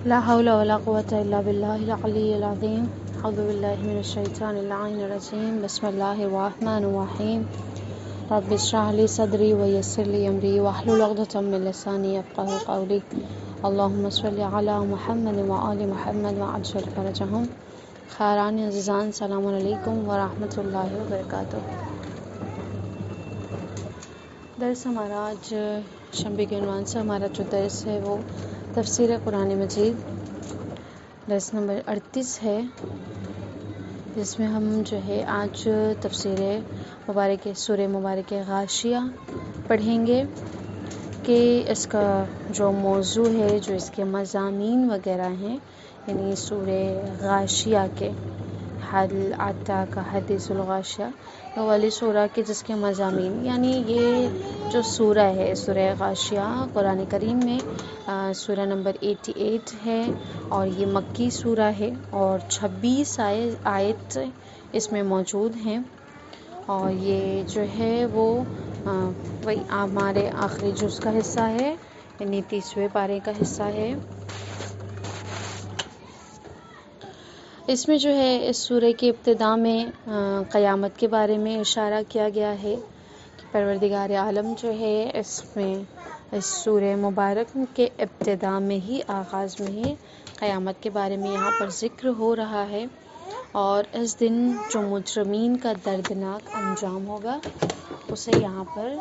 لا حول ولا قوة إلا بالله العلي العظيم. أعوذ بالله من الشيطان اللعين الرجيم. بسم الله الرحمن الرحيم. رب اشرح لي صدري ويسر لي أمري واحلل عقدة من لساني يفقهوا قولي. اللهم صل على محمد وآل محمد وعجل فرجهم. خیران عزیزان، السلام علیکم ورحمۃ اللہ وبرکاتہ. درس ہمارا آج شنبے کے عنوان سے ہمارا جو درس ہے وہ تفسیر قرآن مجید درس نمبر 38 ہے، جس میں ہم جو ہے آج تفسیر مبارک سورہ مبارک غاشیہ پڑھیں گے کہ اس کا جو موضوع ہے، جو اس کے مضامین وغیرہ ہیں، یعنی سورہ غاشیہ کے حل عطا کا حدیث الغاشیہ والی سورہ کے جس کے مضامین، یعنی یہ جو سورہ ہے سورہ غاشیہ قرآن کریم میں سورہ نمبر 88 ہے، اور یہ مکی سورہ ہے اور 26 آیت اس میں موجود ہیں، اور یہ جو ہے وہ وہی ہمارے آخری جز کا حصہ ہے، یعنی 30ویں پارے کا حصہ ہے. اس میں جو ہے اس سورہ کی ابتدا میں قیامت کے بارے میں اشارہ کیا گیا ہے کہ پروردگار عالم جو ہے اس سورہ مبارک کے ابتدا میں ہی، آغاز میں ہی قیامت کے بارے میں یہاں پر ذکر ہو رہا ہے، اور اس دن جو مجرمین کا دردناک انجام ہوگا اسے یہاں پر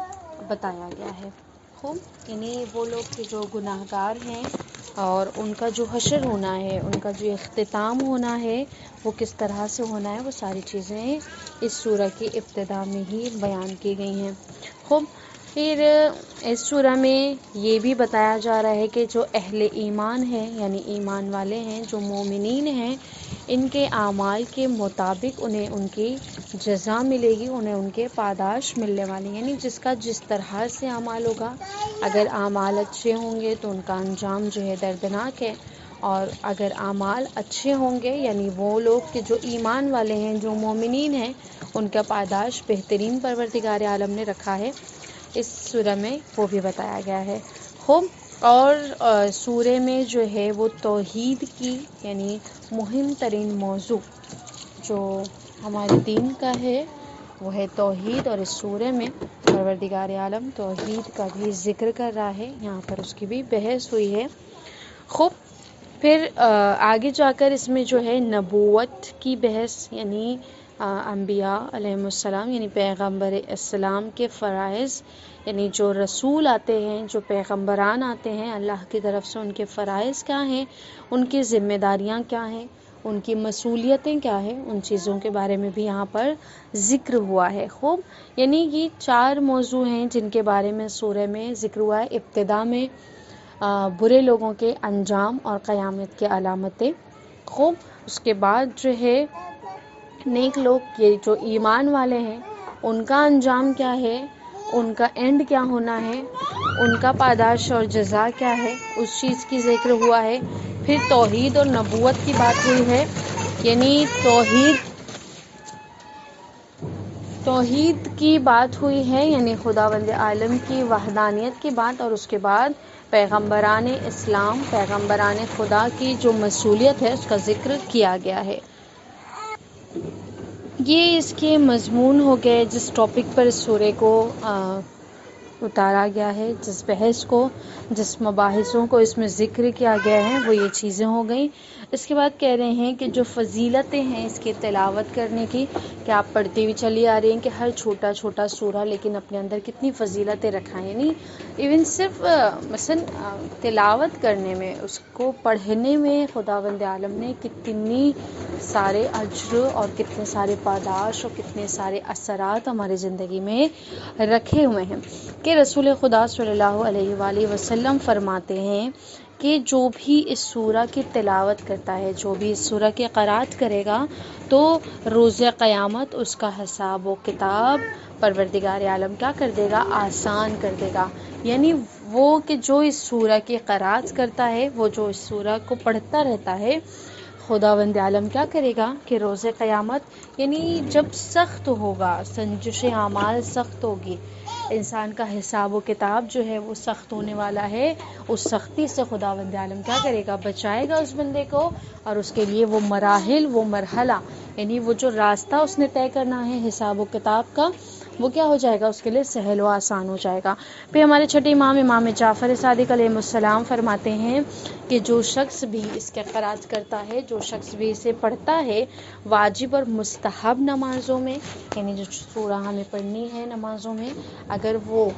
بتایا گیا ہے. خوب، یعنی وہ لوگ کہ جو گناہ گار ہیں اور ان کا جو حشر ہونا ہے، ان کا جو اختتام ہونا ہے، وہ کس طرح سے ہونا ہے، وہ ساری چیزیں اس سورہ کی ابتدا میں ہی بیان کی گئی ہیں. خوب، پھر اس سورہ میں یہ بھی بتایا جا رہا ہے کہ جو اہل ایمان ہیں، یعنی ایمان والے ہیں، جو مومنین ہیں، ان کے اعمال کے مطابق انہیں ان کی جزا ملے گی، انہیں ان کے پاداش ملنے والے، یعنی جس کا جس طرح سے اعمال ہوگا. اگر اعمال اچھے ہوں گے تو ان کا انجام جو ہے دردناک ہے، اور اگر اعمال اچھے ہوں گے، یعنی وہ لوگ کہ جو ایمان والے ہیں، جو مومنین ہیں، ان کا پاداش بہترین پروردگار عالم نے رکھا ہے اس سورہ میں، وہ بھی بتایا گیا ہے. خوب، اور سورہ میں جو ہے وہ توحید کی، یعنی مہم ترین موضوع جو ہمارے دین کا ہے وہ ہے توحید، اور اس سورہ میں پروردگار عالم توحید کا بھی ذکر کر رہا ہے، یہاں پر اس کی بھی بحث ہوئی ہے. خوب، پھر آگے جا کر اس میں جو ہے نبوت کی بحث، یعنی انبیاء علیہم السلام، یعنی پیغمبر اسلام کے فرائض، یعنی جو رسول آتے ہیں، جو پیغمبران آتے ہیں اللہ کی طرف سے، ان کے فرائض کیا ہیں، ان کی ذمہ داریاں کیا ہیں، ان کی مسئولیتیں کیا ہیں، ان چیزوں کے بارے میں بھی یہاں پر ذکر ہوا ہے. خوب، یعنی یہ 4 موضوع ہیں جن کے بارے میں سورہ میں ذکر ہوا ہے. ابتدا میں برے لوگوں کے انجام اور قیامت کے علامتیں. خوب، اس کے بعد جو ہے نیک لوگ، یہ جو ایمان والے ہیں، ان کا انجام کیا ہے، ان کا اینڈ کیا ہونا ہے، ان کا پاداش اور جزا کیا ہے، اس چیز کی ذکر ہوا ہے. پھر توحید اور نبوت کی بات ہوئی ہے، یعنی توحید کی بات ہوئی ہے، یعنی خداوند عالم کی وحدانیت کی بات، اور اس کے بعد پیغمبران اسلام، پیغمبران خدا کی جو مسئولیت ہے اس کا ذکر کیا گیا ہے. یہ اس کے مضمون ہو گئے جس ٹاپک پر اس سورہ کو اتارا گیا ہے، جس بحث کو، جس مباحثوں کو اس میں ذکر کیا گیا ہے، وہ یہ چیزیں ہو گئیں. اس کے بعد کہہ رہے ہیں کہ جو فضیلتیں ہیں اس کی تلاوت کرنے کی، کہ آپ پڑھتی ہوئی چلی آ رہی ہیں کہ ہر چھوٹا چھوٹا سورہ لیکن اپنے اندر کتنی فضیلتیں رکھا ہے، یعنی ایون صرف مثلا تلاوت کرنے میں، اس کو پڑھنے میں خداوند عالم نے کتنی سارے اجر اور کتنے سارے پاداش اور کتنے سارے اثرات ہماری زندگی میں رکھے ہوئے ہیں، کہ رسول خدا صلی اللہ علیہ وآلہ وسلم فرماتے ہیں کہ جو بھی اس سورہ کی تلاوت کرتا ہے، جو بھی اس سورہ کی قرأت کرے گا، تو روز قیامت اس کا حساب و کتاب پروردگار عالم کیا کر دے گا، آسان کر دے گا. یعنی وہ کہ جو اس سورہ کی قرأت کرتا ہے، وہ جو اس سورہ کو پڑھتا رہتا ہے، خداوند عالم کیا کرے گا کہ روز قیامت، یعنی جب سخت ہوگا، سنجش اعمال سخت ہوگی، انسان کا حساب و کتاب جو ہے وہ سخت ہونے والا ہے، اس سختی سے خداوند عالم کیا کرے گا؟ بچائے گا اس بندے کو، اور اس کے لیے وہ مراحل، وہ مرحلہ، یعنی وہ جو راستہ اس نے طے کرنا ہے حساب و کتاب کا، وہ کیا ہو جائے گا؟ اس کے لیے سہل و آسان ہو جائے گا۔ پھر ہمارے چھٹے امام جعفر صادق علیہ السلام فرماتے ہیں کہ جو شخص بھی اس کے قرات کرتا ہے، جو شخص بھی اسے پڑھتا ہے واجب اور مستحب نمازوں میں، یعنی جو سورہ ہمیں پڑھنی ہے نمازوں میں، اگر وہ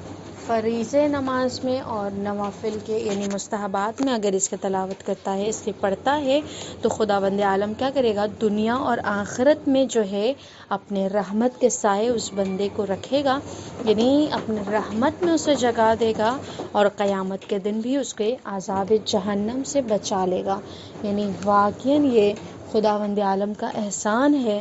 فریضہ نماز میں اور نوافل کے یعنی مستحبات میں اگر اس کی تلاوت کرتا ہے، اس کی پڑھتا ہے، تو خداوند عالم کیا کرے گا؟ دنیا اور آخرت میں جو ہے اپنے رحمت کے سائے اس بندے کو رکھے گا، یعنی اپنے رحمت میں اسے جگا دے گا، اور قیامت کے دن بھی اس کے عذاب جہنم سے بچا لے گا۔ یعنی واقعاً یہ خداوند عالم کا احسان ہے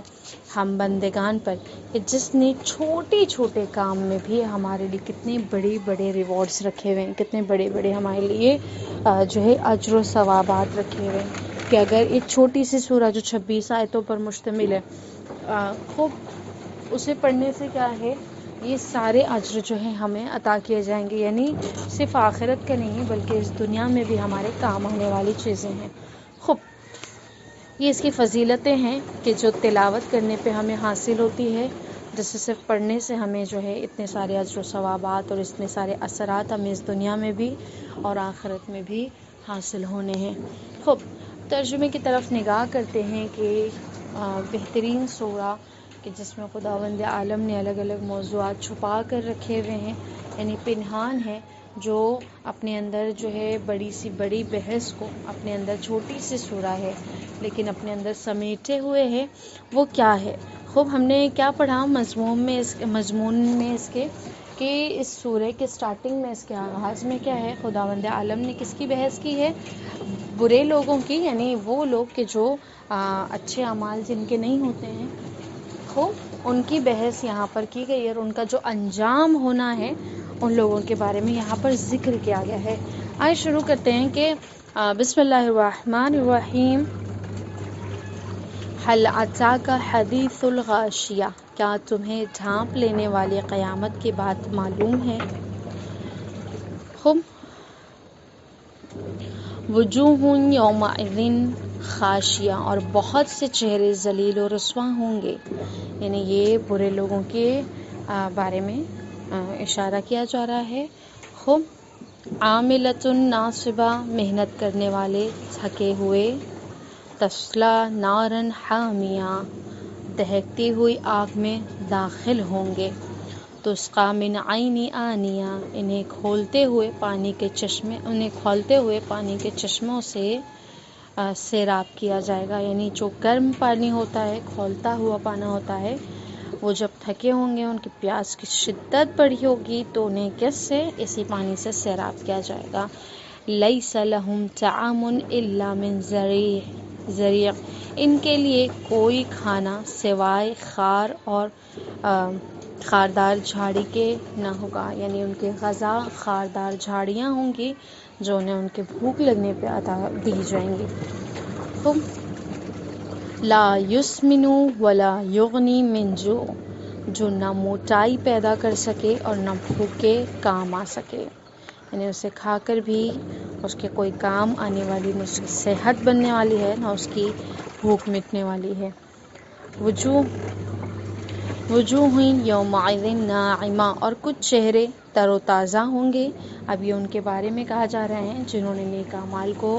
ہم بندگان پر، کہ جس نے چھوٹے چھوٹے کام میں بھی ہمارے لیے کتنے بڑے بڑے ریوارڈز رکھے ہوئے ہیں، کتنے بڑے بڑے ہمارے لیے جو ہے اجر و ثوابات رکھے ہوئے ہیں، کہ اگر ایک چھوٹی سی سورہ جو 26 آیتوں پر مشتمل ہے، خوب اسے پڑھنے سے کیا ہے؟ یہ سارے اجر جو ہیں ہمیں عطا کیے جائیں گے، یعنی صرف آخرت کا نہیں بلکہ اس دنیا میں بھی ہمارے کام آنے والی چیزیں ہیں۔ خوب یہ اس کی فضیلتیں ہیں کہ جو تلاوت کرنے پہ ہمیں حاصل ہوتی ہے، جسے صرف پڑھنے سے ہمیں جو ہے اتنے سارے اجر و ثوابات اور اتنے سارے اثرات ہمیں اس دنیا میں بھی اور آخرت میں بھی حاصل ہونے ہیں۔ خوب ترجمے کی طرف نگاہ کرتے ہیں کہ بہترین سورہ کہ جس میں خداوند عالم نے الگ الگ موضوعات چھپا کر رکھے ہوئے ہیں، یعنی پنہان ہے، جو اپنے اندر جو ہے بڑی سی بڑی بحث کو اپنے اندر، چھوٹی سی سورہ ہے لیکن اپنے اندر سمیٹے ہوئے ہے، وہ کیا ہے؟ خوب ہم نے کیا پڑھا مضمون میں اس کے کہ اس سورہ کے سٹارٹنگ میں، اس کے آغاز میں کیا ہے؟ خداوند عالم نے کس کی بحث کی ہے؟ برے لوگوں کی، یعنی وہ لوگ کہ جو اچھے اعمال جن کے نہیں ہوتے ہیں، خوب ان کی بحث یہاں پر کی گئی، اور ان کا جو انجام ہونا ہے ان لوگوں کے بارے میں یہاں پر ذکر کیا گیا ہے۔ آئے شروع کرتے ہیں کہ بسم اللہ الرحمن الرحیم۔ هل اتاک حدیث الغاشیہ، کیا تمہیں ڈھانپ لینے والی قیامت کی بات معلوم ہے؟ خوب وجوہ یومئذ خاشیہ، اور بہت سے چہرے ذلیل و رسوا ہوں گے، یعنی یہ برے لوگوں کے بارے میں اشارہ کیا جا رہا ہے۔ خوب عاملۃ ناصبہ، محنت کرنے والے تھکے ہوئے، تصلی نارا حامیہ، دہکتی ہوئی آگ میں داخل ہوں گے، تسقی من عین آنیہ، انہیں کھولتے ہوئے پانی کے چشموں سے سیراب کیا جائے گا، یعنی جو گرم پانی ہوتا ہے، کھولتا ہوا پانی ہوتا ہے، وہ جب تھکے ہوں گے، ان کی پیاس کی شدت بڑھی ہوگی، تو انہیں کس سے؟ اسی پانی سے سیراب کیا جائے گا۔ لیس لہم طعام الا من ضریع، ان کے لیے کوئی کھانا سوائے خار اور خاردار جھاڑی کے نہ ہوگا، یعنی ان کے غذا خاردار جھاڑیاں ہوں گی جو انہیں ان کے بھوک لگنے پہ عطا دی جائیں گی۔ تو لا یسمن ولا یغنی من جوع، جو نہ موٹائی پیدا کر سکے اور نہ بھوکے کام آ سکے، یعنی اسے کھا کر بھی اس کے کوئی کام آنے والی، نہ اس کی صحت بننے والی ہے، نہ اس کی بھوک مٹنے والی ہے۔ وجوہ یومئذ ناعمہ، اور کچھ چہرے تر و تازہ ہوں گے۔ اب یہ ان کے بارے میں کہا جا رہا ہے جنہوں نے نیک اعمال کو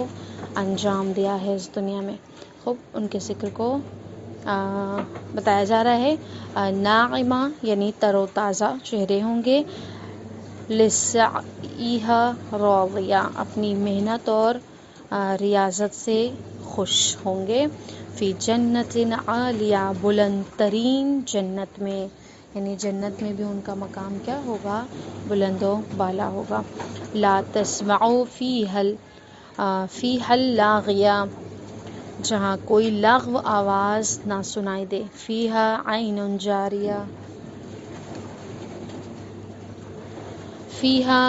انجام دیا ہے اس دنیا میں۔ خوب ان کے ذکر کو بتایا جا رہا ہے۔ ناعمہ یعنی تر و تازہ چہرے ہوں گے، لسعیہا راضیہ، اپنی محنت اور ریاضت سے خوش ہوں گے، فی جنت عالیہ، بلند ترین جنت میں، یعنی جنت میں بھی ان کا مقام کیا ہوگا؟ بلند و بالا ہوگا۔ لا تسمع فیہا اللاغیہ، جہاں کوئی لغو آواز نہ سنائی دے، فیہا عین جاریہ، فیہا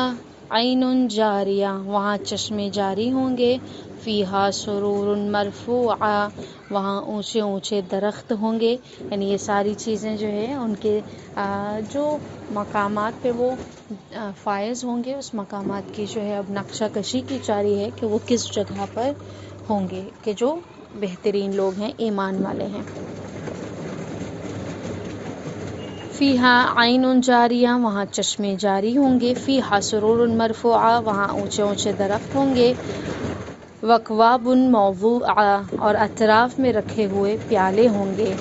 عین جاریہ، وہاں چشمے جاری ہوں گے، فیہا سرور مرفوعہ، وہاں اونچے اونچے درخت ہوں گے. یعنی یہ ساری چیزیں جو ہے ان کے جو مقامات پہ وہ فائز ہوں گے، اس مقامات کی جو ہے اب نقشہ کشی کی جا رہی ہے کہ وہ کس جگہ پر ہوں گے، کہ جو بہترین لوگ ہیں، ایمان والے ہیں. فیہا عین جاریہ، وہاں چشمے جاری ہوں گے. فیہا سرور مرفوعہ، وہاں اونچے اونچے درخت ہوں گے. وَأَكْوَابٌ مَوْضُوعَةٌ، اور اطراف میں رکھے ہوئے پیالے ہوں گے.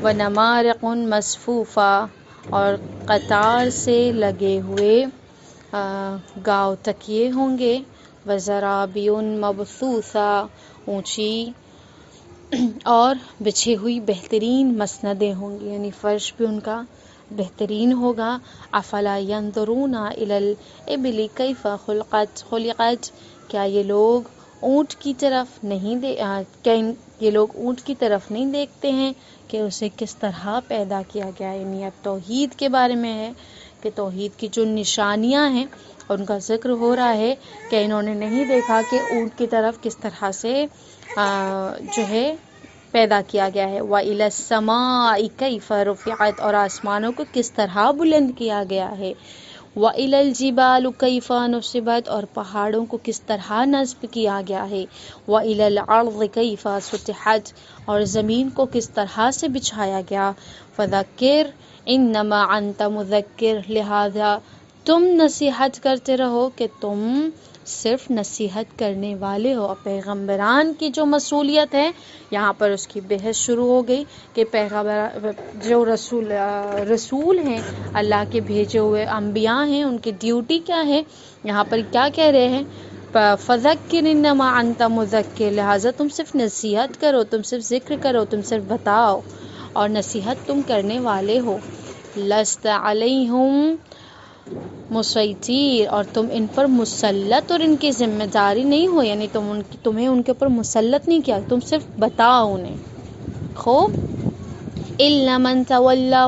وَنَمَارِقٌ مَصْفُوفَةٌ، اور قطار سے لگے ہوئے گاؤ تکیے ہوں گے. وَزَرَابِيٌّ مَبْثُوثَةٌ، اونچی اور بچھی ہوئی بہترین مسندیں ہوں گی، یعنی فرش بھی ان کا بہترین ہوگا. افلا ينظرون الى الابل کیف خلقت، کیا یہ لوگ اونٹ کی طرف نہیں دیکھتے ہیں کہ اسے کس طرح پیدا کیا گیا. یعنی اب توحید کے بارے میں ہے کہ توحید کی جو نشانیاں ہیں ان کا ذکر ہو رہا ہے کہ انہوں نے نہیں دیکھا کہ اونٹ کی طرف کس طرح سے جو ہے پیدا کیا گیا ہے. وَإِلَى السَّمَاءِ كَيْفَ رُفِعَتْ، اور آسمانوں کو کس طرح بلند کیا گیا ہے. وَإِلَى الْجِبَالِ كَيْفَ نُصِبَتْ، اور پہاڑوں کو کس طرح نصب کیا گیا ہے. وَإِلَى الْأَرْضِ كَيْفَ سُطِحَتْ، اور زمین کو کس طرح سے بچھایا گیا. فَذَكِّرْ إِنَّمَا أَنْتَ مُذَكِّرٌ، لہذا تم نصیحت کرتے رہو کہ تم صرف نصیحت کرنے والے ہو. پیغمبران کی جو مسئولیت ہے یہاں پر اس کی بحث شروع ہو گئی کہ پیغمبر جو رسول ہیں، اللہ کے بھیجے ہوئے انبیاء ہیں، ان کی ڈیوٹی کیا ہے. یہاں پر کیا کہہ رہے ہیں، فَذَكِّرْ إِنَّمَا أَنْتَ مُذَكِّرٌ، لہٰذا تم صرف نصیحت کرو، تم صرف ذکر کرو، تم صرف بتاؤ اور نصیحت تم کرنے والے ہو. لَسْتَ عَلَيْهِمْ مسیطر، اور تم ان پر مسلط اور ان کی ذمہ داری نہیں ہو، یعنی تمہیں ان کے اوپر مسلط نہیں کیا، تم صرف بتاؤ انہیں. خوب. إِلَّا مَنْ تَوَلَّى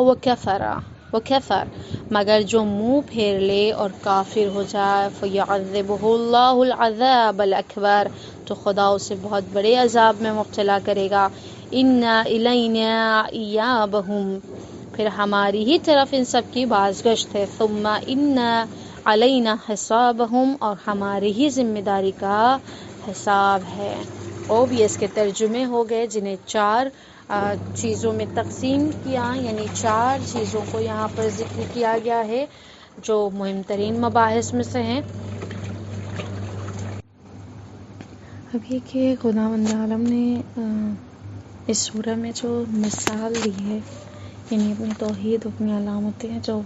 وَكَفَرَ، مگر جو منہ پھیر لے اور کافر ہو جائے. فَيُعَذِّبُهُ اللَّهُ الْعَذَابَ الْأَكْبَرَ، تو خدا اسے بہت بڑے عذاب میں مبتلا کرے گا. إِنَّ إِلَيْنَا إِيَابَهُمْ، پھر ہماری ہی طرف ان سب کی بازگشت ہے. ثُمَّ إِنَّ عَلَيْنَا حِسَابَهُمْ، اور ہماری ہی ذمہ داری کا حساب ہے. اور یہ اس کے ترجمے ہو گئے جنہیں 4 چیزوں میں تقسیم کیا، یعنی 4 چیزوں کو یہاں پر ذکر کیا گیا ہے جو مہم ترین مباحث میں سے ہیں. اب یہ کہ خداوند عالم نے اس سورہ میں جو مثال دی ہے، یعنی اپنی توحید، اپنی علامتیں، جو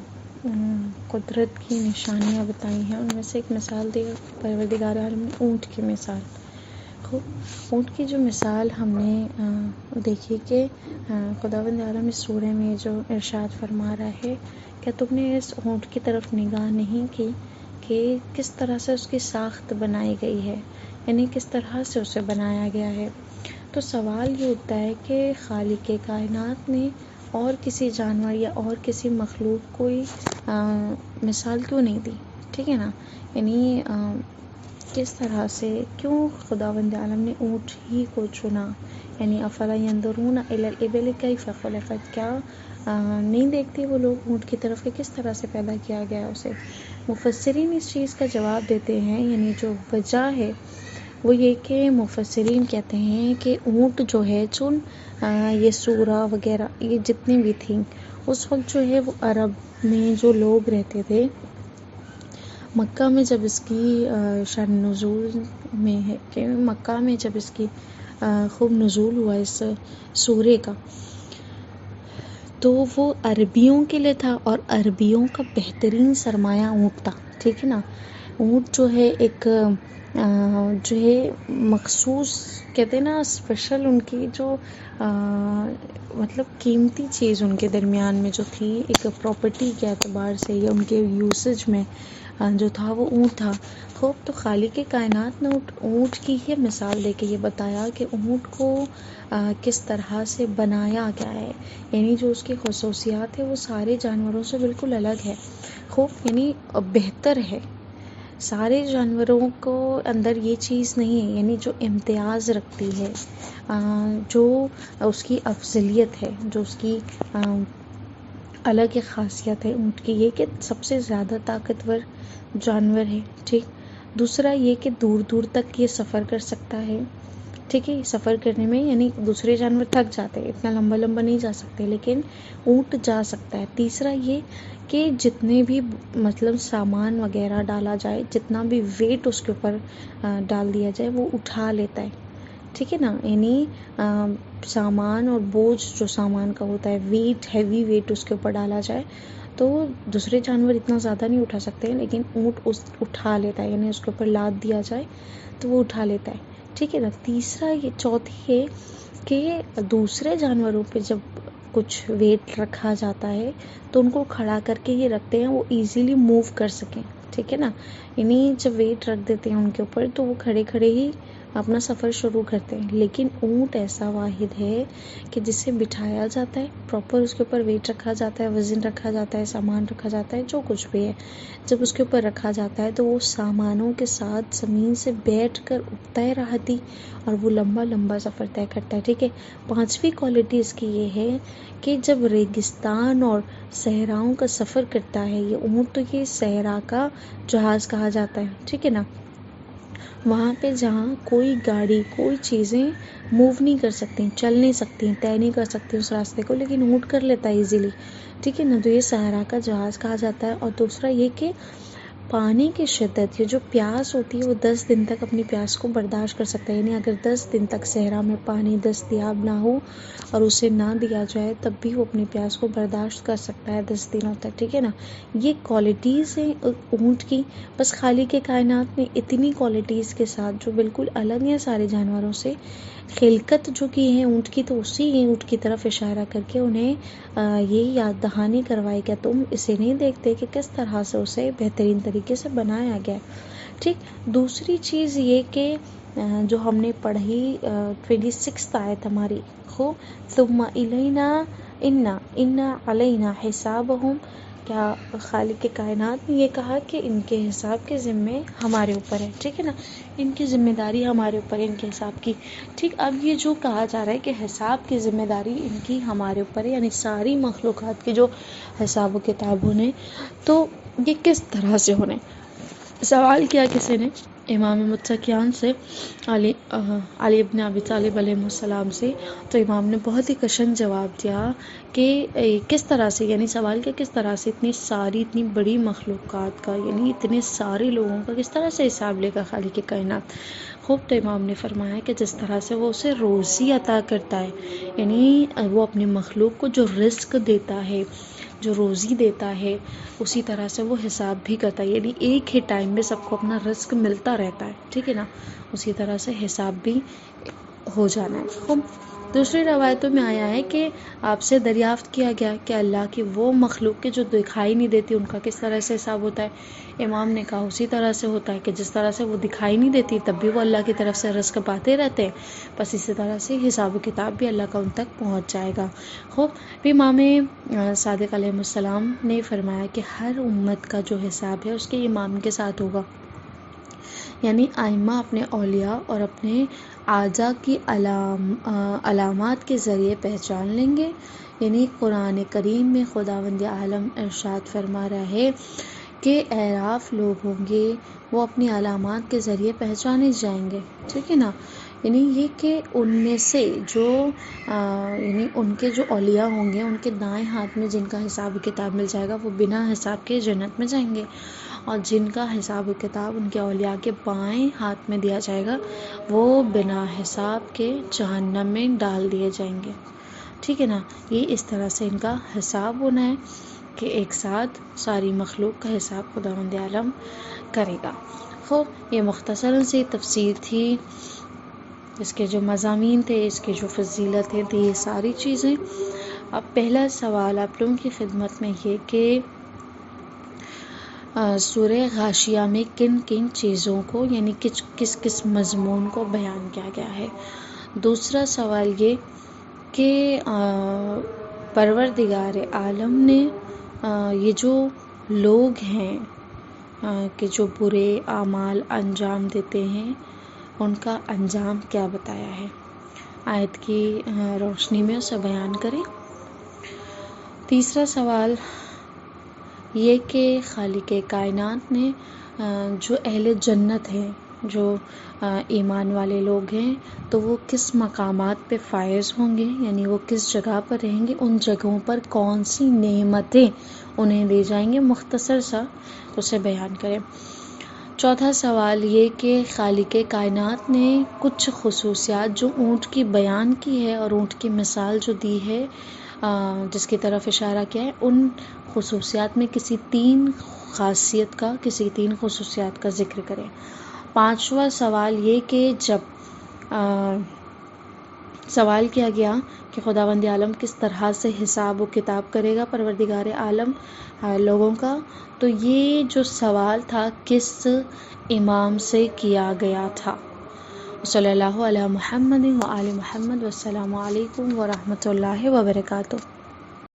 قدرت کی نشانیاں بتائی ہیں، ان میں سے ایک مثال دی پروردگار عالم نے اونٹ کی مثال. اونٹ کی جو مثال ہم نے دیکھی کہ خداوند عالم اس سورہ میں جو ارشاد فرما رہا ہے کہ تم نے اس اونٹ کی طرف نگاہ نہیں کی کہ کس طرح سے اس کی ساخت بنائی گئی ہے، یعنی کس طرح سے اسے بنایا گیا ہے. تو سوال یہ اٹھتا ہے کہ خالق کائنات نے اور کسی جانور یا اور کسی مخلوق کوئی مثال کیوں نہیں دی؟ ٹھیک ہے نا، یعنی کس طرح سے، کیوں خداوند عالم نے اونٹ ہی کو چنا؟ یعنی افلا ينظرون الى الابل کیف خلقت، کیا نہیں دیکھتے وہ لوگ اونٹ کی طرف کہ کس طرح سے پیدا کیا گیا اسے؟ مفسرین اس چیز کا جواب دیتے ہیں، یعنی جو وجہ ہے وہ یہ کہ مفسرین کہتے ہیں کہ اونٹ جو ہے چون یہ سورہ وغیرہ یہ جتنی بھی تھیں اس وقت جو ہے وہ عرب میں جو لوگ رہتے تھے، مکہ میں جب اس کی شان نزول میں ہے کہ مکہ میں جب اس کی خوب نزول ہوا اس سورے کا، تو وہ عربیوں کے لیے تھا اور عربیوں کا بہترین سرمایہ اونٹ تھا. ٹھیک ہے نا، اونٹ جو ہے ایک جو ہے مخصوص کہتے ہیں نا اسپیشل، ان کی جو مطلب قیمتی چیز ان کے درمیان میں جو تھی ایک پراپرٹی کے اعتبار سے یا ان کے یوسیج میں جو تھا وہ اونٹ تھا. خوب. تو خالق کائنات نے اونٹ کی ہی مثال دے کے یہ بتایا کہ اونٹ کو کس طرح سے بنایا گیا ہے، یعنی جو اس کی خصوصیات ہے وہ سارے جانوروں سے بالکل الگ ہے. خوب، یعنی بہتر ہے. سارے جانوروں کو اندر یہ چیز نہیں ہے، یعنی جو امتیاز رکھتی ہے، جو اس کی افضلیت ہے، جو اس کی الگ ایک خاصیت ہے اونٹ کی، یہ کہ سب سے زیادہ طاقتور جانور ہے، ٹھیک۔ دوسرا یہ کہ دور دور تک یہ سفر کر سکتا ہے، ٹھیک ہے۔ سفر کرنے میں یعنی دوسرے جانور تھک جاتے ہیں، اتنا لمبا لمبا نہیں جا سکتے، لیکن اونٹ جا سکتا ہے۔ تیسرا یہ کہ جتنے بھی مطلب سامان وغیرہ ڈالا جائے، جتنا بھی ویٹ اس کے اوپر ڈال دیا جائے، وہ اٹھا لیتا ہے، ٹھیک ہے نا۔ یعنی سامان اور بوجھ جو سامان کا ہوتا ہے، ویٹ، ہیوی ویٹ اس کے اوپر ڈالا جائے تو دوسرے جانور اتنا زیادہ نہیں اٹھا سکتے، لیکن اونٹ اٹھا لیتا ہے، یعنی اس کے اوپر لاد دیا جائے تو وہ اٹھا لیتا ہے، ٹھیک ہے نا۔ تیسرا یہ چوتھی ہے کہ دوسرے جانوروں پہ جب کچھ ویٹ رکھا جاتا ہے تو ان کو کھڑا کر کے یہ رکھتے ہیں، وہ ایزیلی موو کر سکیں، ٹھیک ہے نا۔ یعنی جب ویٹ رکھ دیتے ہیں ان کے اوپر تو وہ کھڑے کھڑے ہی اپنا سفر شروع کرتے ہیں۔ لیکن اونٹ ایسا واحد ہے کہ جسے بٹھایا جاتا ہے، پراپر اس کے اوپر ویٹ رکھا جاتا ہے، وزن رکھا جاتا ہے، سامان رکھا جاتا ہے، جو کچھ بھی ہے، جب اس کے اوپر رکھا جاتا ہے تو وہ سامانوں کے ساتھ زمین سے بیٹھ کر اٹھتا ہے راحتی، اور وہ لمبا لمبا سفر طے کرتا ہے، ٹھیک ہے۔ پانچویں کوالٹی اس کی یہ ہے کہ جب ریگستان اور صحراؤں کا سفر کرتا ہے یہ اونٹ، تو یہ صحرا کا جہاز کہا جاتا ہے، ٹھیک ہے نا۔ وہاں پہ جہاں کوئی گاڑی، کوئی چیزیں موو نہیں کر سکتی، چل نہیں سکتی، طے نہیں کر سکتی اس راستے کو، لیکن اونٹ کر لیتا ہے ایزیلی، ٹھیک ہے نا۔ تو یہ صحرا کا جہاز کہا جاتا ہے۔ اور دوسرا یہ کہ پانی کی شدت، یہ جو پیاس ہوتی ہے، وہ 10 دن تک اپنی پیاس کو برداشت کر سکتا ہے، یعنی اگر 10 دن تک صحرا میں پانی دستیاب نہ ہو اور اسے نہ دیا جائے تب بھی وہ اپنی پیاس کو برداشت کر سکتا ہے 10 دنوں تک، ٹھیک ہے نا۔ یہ کوالٹیز ہیں اونٹ کی۔ بس خالق کائنات نے اتنی کوالٹیز کے ساتھ جو بالکل الگ ہیں سارے جانوروں سے، خلقت جو کی ہے اونٹ کی، تو اسی اونٹ کی طرف اشارہ کر کے انہیں یہ یاد دہانی کروائی کہ تم اسے نہیں دیکھتے کہ کس طرح سے اسے بہترین طریقے سے بنایا گیا، ٹھیک۔ دوسری چیز یہ کہ جو ہم نے پڑھی 26 آیت ہماری، خو ثم الینا انا علینا حسابہم، کیا خالق کائنات نے یہ کہا کہ ان کے حساب کے ذمے ہمارے اوپر ہے، ٹھیک ہے نا، ان کی ذمہ داری ہمارے اوپر ہے، ان کے حساب کی، ٹھیک۔ اب یہ جو کہا جا رہا ہے کہ حساب کی ذمہ داری ان کی ہمارے اوپر ہے، یعنی ساری مخلوقات کے جو حساب و کتاب ہونے، تو یہ کس طرح سے ہونے؟ سوال کیا کسی نے امام متقیان سے، علی ابن ابی طالب علیہ السلام سے، تو امام نے بہت ہی کشن جواب دیا کہ کس طرح سے، یعنی سوال کیا کس طرح سے اتنی ساری اتنی بڑی مخلوقات کا، یعنی اتنے سارے لوگوں کا کس طرح سے حساب لے گا خالق کائنات؟ خوب، تو امام نے فرمایا کہ جس طرح سے وہ اسے روزی عطا کرتا ہے، یعنی وہ اپنی مخلوق کو جو رزق دیتا ہے، جو روزی دیتا ہے، اسی طرح سے وہ حساب بھی کرتا ہے، یعنی ایک ہی ٹائم میں سب کو اپنا رزق ملتا رہتا ہے، ٹھیک ہے نا، اسی طرح سے حساب بھی ہو جانا ہے۔ خوب، دوسری روایتوں میں آیا ہے کہ آپ سے دریافت کیا گیا کہ اللہ کی وہ مخلوق کے جو دکھائی نہیں دیتی ان کا کس طرح سے حساب ہوتا ہے؟ امام نے کہا اسی طرح سے ہوتا ہے کہ جس طرح سے وہ دکھائی نہیں دیتی تب بھی وہ اللہ کی طرف سے رزق پاتے رہتے ہیں، بس اسی طرح سے حساب و کتاب بھی اللہ کا ان تک پہنچ جائے گا۔ خوب، بھی امام صادق علیہ السلام نے فرمایا کہ ہر امت کا جو حساب ہے اس کے امام کے ساتھ ہوگا، یعنی ائمہ اپنے اولیاء اور اپنے اعضاء کی علامات کے ذریعے پہچان لیں گے، یعنی قرآن کریم میں خداوند عالم ارشاد فرما رہا ہے کہ اعراف لوگ ہوں گے وہ اپنی علامات کے ذریعے پہچانے جائیں گے، ٹھیک ہے نا۔ یعنی یہ کہ ان میں سے جو یعنی ان کے جو اولیاء ہوں گے، ان کے دائیں ہاتھ میں جن کا حساب و کتاب مل جائے گا وہ بنا حساب کے جنت میں جائیں گے، اور جن کا حساب و کتاب ان کے اولیاء کے بائیں ہاتھ میں دیا جائے گا وہ بنا حساب کے جہنم میں ڈال دیے جائیں گے، ٹھیک ہے نا۔ یہ اس طرح سے ان کا حساب ہونا ہے کہ ایک ساتھ ساری مخلوق کا حساب خداوند عالم کرے گا۔ خوب، یہ مختصراً سی تفسیر تھی، اس کے جو مضامین تھے، اس کے جو فضیلتیں تھیں، یہ ساری چیزیں۔ اب پہلا سوال آپ لوگوں کی خدمت میں یہ کہ سورہ غاشیہ میں کن کن چیزوں کو، یعنی کس کس مضمون کو بیان کیا گیا ہے؟ دوسرا سوال یہ کہ پروردگار عالم نے یہ جو لوگ ہیں کہ جو برے اعمال انجام دیتے ہیں ان کا انجام کیا بتایا ہے۔ آیت کی روشنی میں اسے بیان کریں۔ تیسرا سوال یہ کہ خالق کائنات نے جو اہل جنت ہیں، جو ایمان والے لوگ ہیں، تو وہ کس مقامات پہ فائز ہوں گے، یعنی وہ کس جگہ پر رہیں گے، ان جگہوں پر کون سی نعمتیں انہیں دی جائیں گے، مختصر سا اسے بیان کریں۔ چوتھا سوال یہ کہ خالق کائنات نے کچھ خصوصیات جو اونٹ کی بیان کی ہے اور اونٹ کی مثال جو دی ہے، جس کی طرف اشارہ کیا ہے، ان خصوصیات میں کسی تین خصوصیات کا ذکر کریں۔ پانچواں سوال یہ کہ جب سوال کیا گیا کہ خداوند عالم کس طرح سے حساب و کتاب کرے گا پروردگار عالم لوگوں کا، تو یہ جو سوال تھا کس امام سے کیا گیا تھا۔ صلی اللہ علی محمد و آل محمد، والسلام علیکم ورحمۃ اللہ وبرکاتہ۔